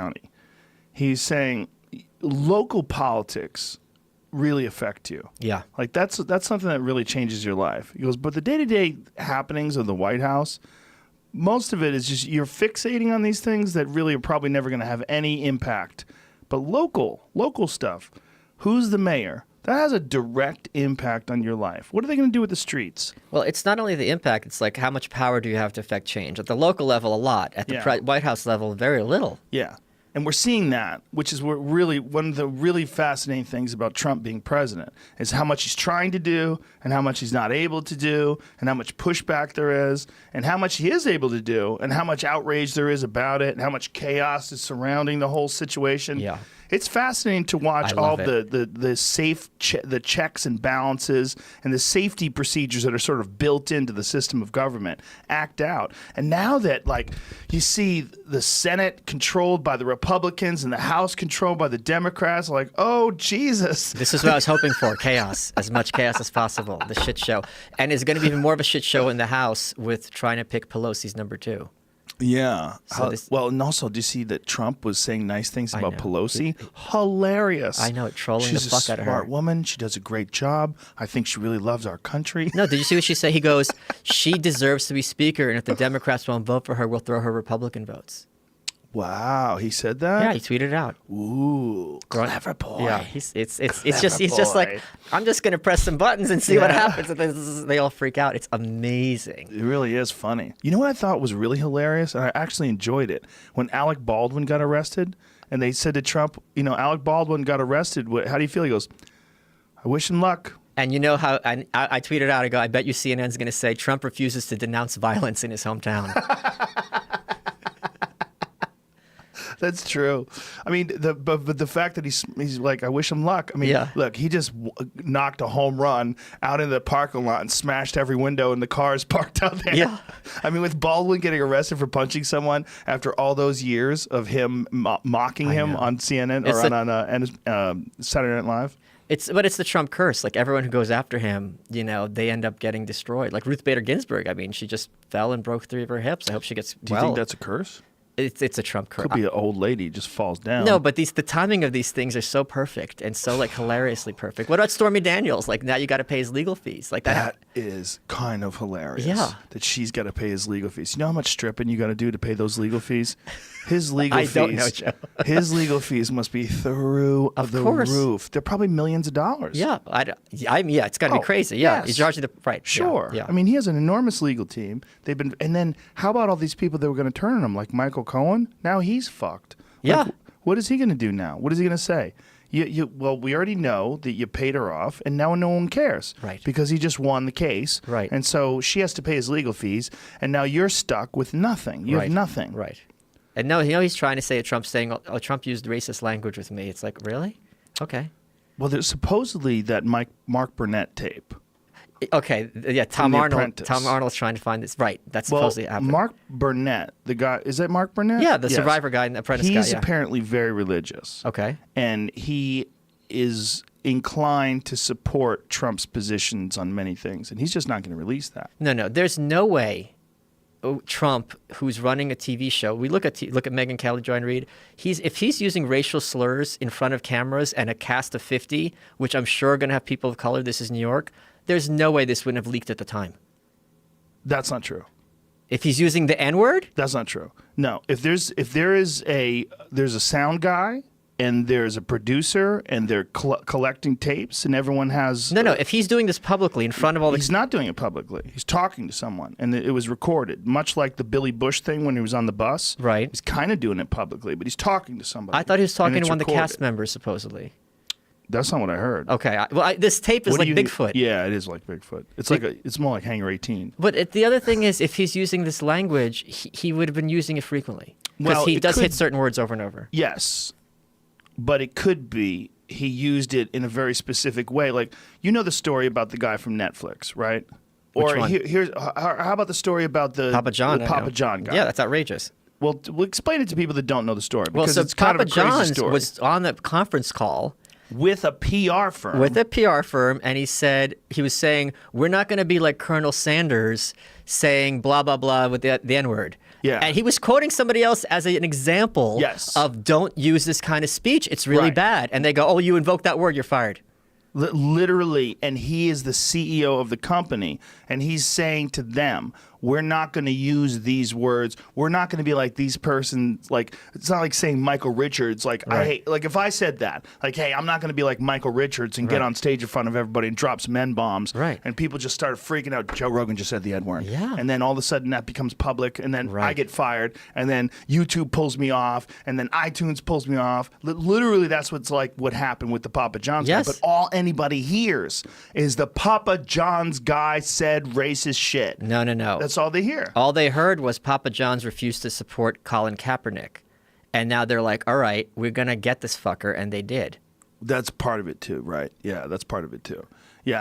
County. He's saying local politics really affect you. Yeah. Like that's something that really changes your life. He goes, but the day-to-day happenings of the White House, most of it is just you're fixating on these things that really are probably never going to have any impact. But local stuff, who's the mayor? That has a direct impact on your life. What are they going to do with the streets? Well, it's not only the impact, it's like how much power do you have to affect change? At the local level, a lot. At the White House level, very little. Yeah. And we're seeing that, which is really one of the really fascinating things about Trump being president, is how much he's trying to do and how much he's not able to do and how much pushback there is and how much he is able to do and how much outrage there is about it and how much chaos is surrounding the whole situation. Yeah. It's fascinating to watch all the checks and balances and the safety procedures that are sort of built into the system of government act out. And now that you see the Senate controlled by the Republicans and the House controlled by the Democrats, like, oh Jesus. This is what I was hoping for, chaos, as much chaos as possible, the shit show. And it's going to be even more of a shit show in the House with trying to pick Pelosi's number 2. Yeah. So well, and also, do you see that Trump was saying nice things about Pelosi? Hilarious. I know, trolling She's the fuck out of her. She's a smart woman. She does a great job. I think she really loves our country. No, did you see what she said? He goes, she deserves to be speaker, and if the Democrats won't vote for her, we'll throw her Republican votes. Wow, he said that? Yeah, he tweeted it out. Ooh, clever boy. Yeah, he's just like, I'm just gonna press some buttons and see what happens. And they all freak out. It's amazing. It really is funny. You know what I thought was really hilarious, and I actually enjoyed it when Alec Baldwin got arrested, and they said to Trump, Alec Baldwin got arrested. How do you feel? He goes, I wish him luck. And you know how I tweeted out, I go, I bet you CNN's gonna say Trump refuses to denounce violence in his hometown. That's true. I mean, but the fact that he's like, I wish him luck. I mean, look, he just knocked a home run out in the parking lot and smashed every window in the cars parked out there. Yeah. I mean, with Baldwin getting arrested for punching someone after all those years of him mocking him on CNN on Saturday Night Live. But it's the Trump curse. Like everyone who goes after him, they end up getting destroyed. Like Ruth Bader Ginsburg. I mean, she just fell and broke 3 of her hips. I hope she gets well. Do you think that's a curse? It's a Trump curse. Could be an old lady just falls down. No, but the timing of these things are so perfect and so hilariously perfect. What about Stormy Daniels? Like now you got to pay his legal fees. Like that is kind of hilarious. Yeah, that she's got to pay his legal fees. You know how much stripping you got to do to pay those legal fees? His legal fees. I don't know, Joe. His legal fees must be through the roof. They're probably millions of dollars. Yeah, it's got to be crazy. Yeah, yes. He's charging the right. Sure. Yeah. I mean, he has an enormous legal team. And then how about all these people that were going to turn on him, like Michael Cohen? Now he's fucked. Yeah. What is he going to do now? What is he going to say? Well, we already know that you paid her off, and now no one cares. Right. Because he just won the case. Right. And so she has to pay his legal fees, and now you're stuck with nothing. You have nothing. Right. And no, he's trying to say that Trump's saying, oh, Trump used racist language with me. It's like, really? Okay. Well, there's supposedly that Mark Burnett tape. Okay, yeah, Tom Arnold's trying to find this. Right, that's supposedly happening. Mark Burnett, the guy, is that Mark Burnett? Yeah, the Survivor guy and the Apprentice guy. He's apparently very religious. Okay. And he is inclined to support Trump's positions on many things, and he's just not going to release that. No, there's no way Trump, who's running a TV show, we look at Megyn Kelly, Joy Reid, if he's using racial slurs in front of cameras and a cast of 50, which I'm sure are going to have people of color, this is New York, there's no way this wouldn't have leaked at the time. That's not true. If he's using the N-word? That's not true. No. If there's a sound guy and there's a producer and they're collecting tapes and everyone has... No. If he's doing this publicly in front of all the... He's not doing it publicly. He's talking to someone and it was recorded, much like the Billy Bush thing when he was on the bus. Right. He's kind of doing it publicly, but he's talking to somebody. I thought he was talking to one of the cast members, supposedly. That's not what I heard. Okay. This tape is like Bigfoot. Yeah, it is like Bigfoot. It's more like Hangar 18. But the other thing is, if he's using this language, he would have been using it frequently. Because he does hit certain words over and over. Yes. But it could be he used it in a very specific way. Like, you know the story about the guy from Netflix, right? Which one? How about the story about the Papa John guy? Yeah, that's outrageous. Well, we'll explain it to people that don't know the story. Because it's kind of a crazy story. was on the conference call with a PR firm. And he was saying, we're not going to be like Colonel Sanders saying blah, blah, blah with the N-word. Yeah. And he was quoting somebody else as an example Yes. of don't use this kind of speech. It's really Right. bad. And they go, oh, you invoked that word, you're fired. Literally, and he is the CEO of the company, and he's saying to them, we're not going to use these words. We're not going to be like these persons. Like, it's not like saying Michael Richards. Like, I hate, like if I said that, like, hey, I'm not going to be like Michael Richards and get on stage in front of everybody and drop some N-bombs. Right. And people just start freaking out. Joe Rogan just said the N-word. Yeah. And then all of a sudden that becomes public, and then I Right. get fired, and then YouTube pulls me off, and then iTunes pulls me off. Literally, that's what's like what happened with the Papa John's guy. Yes. But all anybody hears is the Papa John's guy said racist shit. No. That's all they hear. All they heard was Papa John's refused to support Colin Kaepernick. And now they're like, all right, we're going to get this fucker. And they did. That's part of it too, right? Yeah, that's part of it too.